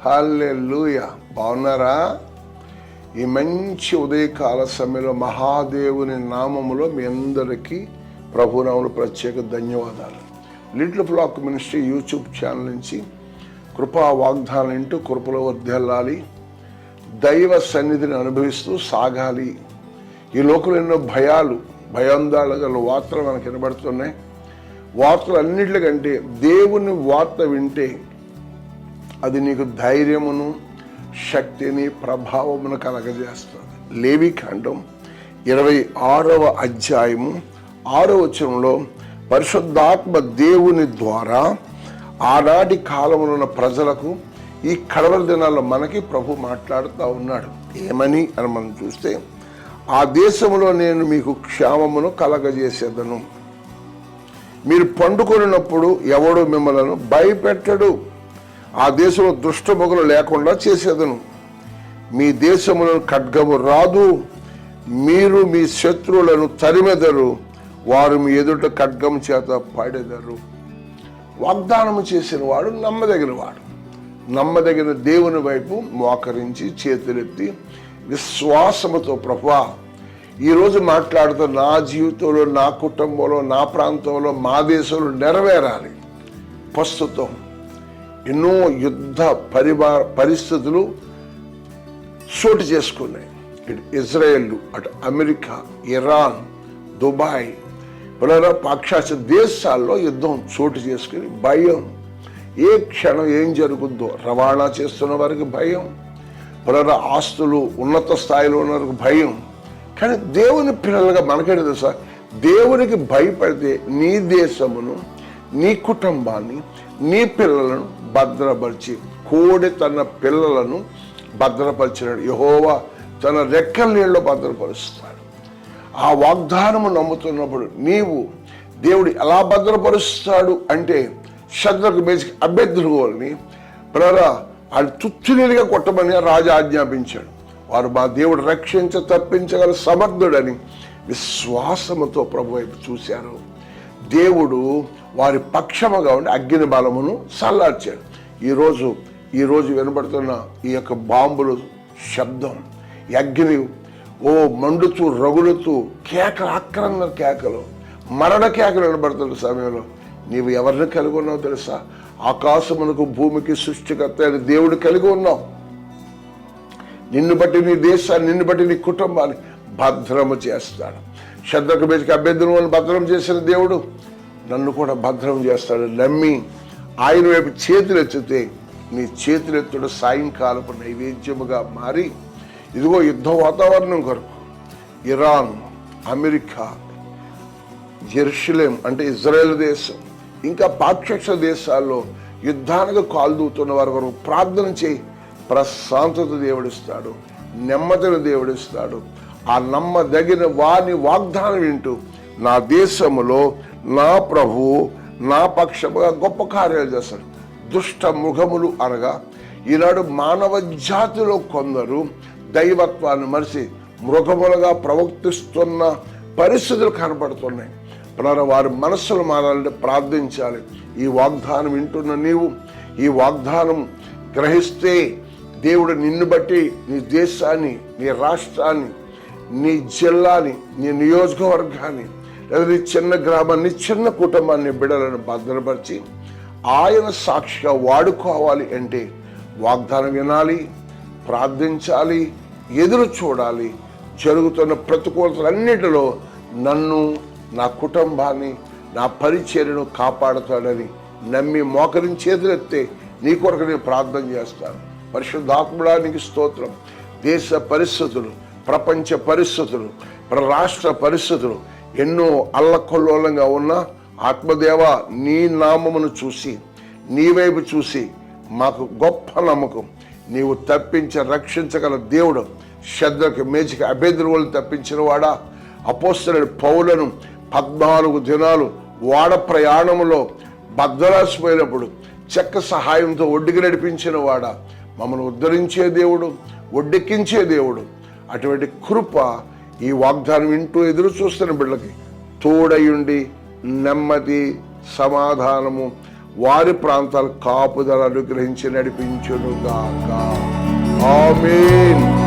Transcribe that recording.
హల్లెలూయా. బాగున్నారా? ఈ మంచి ఉదయకాల సమయంలో మహాదేవుని నామములో మీ అందరికీ ప్రభునామములో ప్రత్యేక ధన్యవాదాలు. Little flax ministry YouTube channel నుంచి కృపా వాగ్దానం వింటూ కృపలో వర్ధిల్లాలి, దైవ సన్నిధిని అనుభవిస్తూ సాగాలి. ఈ లోకంలో ఎన్నో భయాందాలు గల వార్తలు మనకు వినబడుతున్నాయి. వార్తలు అన్నిటికంటే దేవుని వార్త వింటే అది నీకు ధైర్యమును, శక్తిని, ప్రభావమును కలగజేస్తుంది. లేవికాండం 26వ అధ్యాయము 6వ వచనంలో పరిశుద్ధాత్మ దేవుని ద్వారా ఆనాటి కాలంలో ఉన్న ప్రజలకు ఈ కడవరి దినాల్లో మనకి ప్రభు మాట్లాడుతూ ఉన్నాడు. ఏమని అని మనం చూస్తే, ఆ దేశంలో నేను మీకు క్షేమమును కలగజేసేదను. మీరు పండుకొనినప్పుడు ఎవడు మిమ్మలను భయపెట్టడు. ఆ దేశంలో దుష్టముఖులు లేకుండా చేసేదను. మీ దేశములో ఖడ్గము రాదు. మీరు మీ శత్రువులను తరిమెదరు. వారు మీ ఎదుట ఖడ్గం చేత పడెదరు. వాగ్దానము చేసిన వాడు నమ్మదగినవాడు. నమ్మదగిన దేవుని వైపు మోకరించి చేతులెత్తి విశ్వాసముతో, ప్రభువా ఈరోజు మాట్లాడుతూ నా జీవితంలో, నా కుటుంబంలో, నా ప్రాంతంలో, మా దేశంలో నెరవేరాలి. ప్రస్తుతం ఎన్నో యుద్ధ పరిస్థితులు చోటు చేసుకున్నాయి. ఇటు ఇజ్రాయెల్, అటు అమెరికా, ఇరాన్, దుబాయ్, పాశ్చాత్య దేశాల్లో యుద్ధం చోటు చేసుకుని భయం. ఏ క్షణం ఏం జరుగుద్దో, రవాణా చేస్తున్న వారికి భయం, ఆస్తులు ఉన్నత స్థాయిలో ఉన్న వారికి భయం. కానీ దేవుని పిల్లలుగా మనకేంటి తెలుసా? దేవునికి భయపడితే నీ దేశమును, నీ కుటుంబాన్ని, నీ పిల్లలను భద్రపరిచి, కోడి తన పిల్లలను భద్రపరిచినాడు. యెహోవా తన రెక్కల నీళ్ళలో భద్రపరుస్తాడు. ఆ వాగ్దానము నమ్ముతున్నప్పుడు నీవు దేవుడు ఎలా భద్రపరుస్తాడు అంటే, శద్రకు మేషకు అబేద్నెగోని వాళ్ళు తుత్తునీలుగా కొట్టమని రాజు ఆజ్ఞాపించాడు. వారు మా దేవుడు తప్పించగల సమర్థుడని విశ్వాసముతో ప్రభు వైపు చూశారు. దేవుడు వారి పక్షముగా ఉండి అగ్ని బలమును చల్లార్చాడు. ఈరోజు వినబడుతున్న ఈ యొక్క బాంబులు శబ్దం, ఈ అగ్ని మండుతూ రగులుతూ కేకలు, ఆక్రంద కేకలు, మరణ కేకలు వినబడుతున్న సమయంలో నీవు ఎవరిని కలిగి ఉన్నావు తెలుసా? ఆకాశమునకు భూమికి సృష్టికర్త అయిన దేవుడు కలిగి ఉన్నావు. నిన్ను బట్టి నీ దేశాన్ని, నిన్ను బట్టి నీ కుటుంబాన్ని భద్రము చేస్తాడు. శద్రకు మేషకు అబేద్నెగోను భద్రం చేసిన దేవుడు నన్ను కూడా భద్రం చేస్తాడు. నమ్మి ఆయన వైపు చేతులెత్తితే నీ చేతులెత్తుడు సాయంకాలపు నైవేద్యముగా మారి, ఇదిగో యుద్ధ వాతావరణం కొరకు ఇరాన్, అమెరికా, యెరూషలేం అంటే ఇజ్రాయెల్ దేశం, ఇంకా పాశ్చాత్య దేశాల్లో యుద్ధానికి కాల్దూతున్న వారి వరకు ప్రార్థన చేయి. ప్రశాంతత దేవుడిస్తాడు, నెమ్మదిని దేవుడిస్తాడు. ఆ నమ్మదగిన వాని వాగ్దానం వింటూ నా దేశములో నా ప్రభువు నా పక్షముగా గొప్ప కార్యాలు చేస్తాడు. దుష్ట మృగములు అనగా ఈనాడు మానవ జాతిలో కొందరు దైవత్వాన్ని మరిచి మృగములుగా ప్రవర్తిస్తున్న పరిస్థితులు కనపడుతున్నాయి. వారి మనస్సులు మారాలంటే ప్రార్థించాలి. ఈ వాగ్దానం వింటున్న నీవు ఈ వాగ్దానం గ్రహిస్తే దేవుడు నిన్ను బట్టి నీ దేశాన్ని, నీ రాష్ట్రాన్ని, నీ జిల్లాని, నీ నియోజకవర్గాన్ని, లేదా నీ చిన్న గ్రామాన్ని, చిన్న కుటుంబాన్ని, బిడ్డలను భద్రపరిచి ఆయన సాక్షిగా వాడుకోవాలి అంటే వాగ్దానం వినాలి, ప్రార్థించాలి, ఎదురు చూడాలి. జరుగుతున్న ప్రతికూలతలన్నిటిలో నన్ను, నా కుటుంబాన్ని, నా పరిచర్యను కాపాడుతాడని నమ్మి మోకరించి చేతులెత్తే నీ కొరకు నేను ప్రార్థన చేస్తాను. పరిశుద్ధాత్ముడా నీకు స్తోత్రం. దేశ పరిస్థితులు, ప్రపంచ పరిస్థితులు, రాష్ట్ర పరిస్థితులు ఎన్నో అల్లకొల్లోలంగా ఉన్న ఆత్మదేవ నీ నామమును చూసి, నీ వైపు చూసి మాకు గొప్ప నమ్మకం. నీవు తప్పించి రక్షించగల దేవుడు. శద్రకు మేషకు అబేద్నెగోను తప్పించిన వాడా, అపోస్తలుడైన పౌలును 14 దినాలు వాడ ప్రయాణములో భద్రాసిపోయినప్పుడు చెక్క సహాయంతో ఒడ్డుకి నడిపించిన వాడా, మమ్మల్ని ఉద్ధరించే దేవుడు, ఒడ్డెక్కించే దేవుడు. అటువంటి కృప ఈ వాగ్దానం వింటూ ఎదురు చూస్తున్న బిడ్డలకి తోడయుండి నెమ్మది, సమాధానము, వారి ప్రాంతాలు కాపుదల అనుగ్రహించి నడిపించునుగాక. ఆమేన్.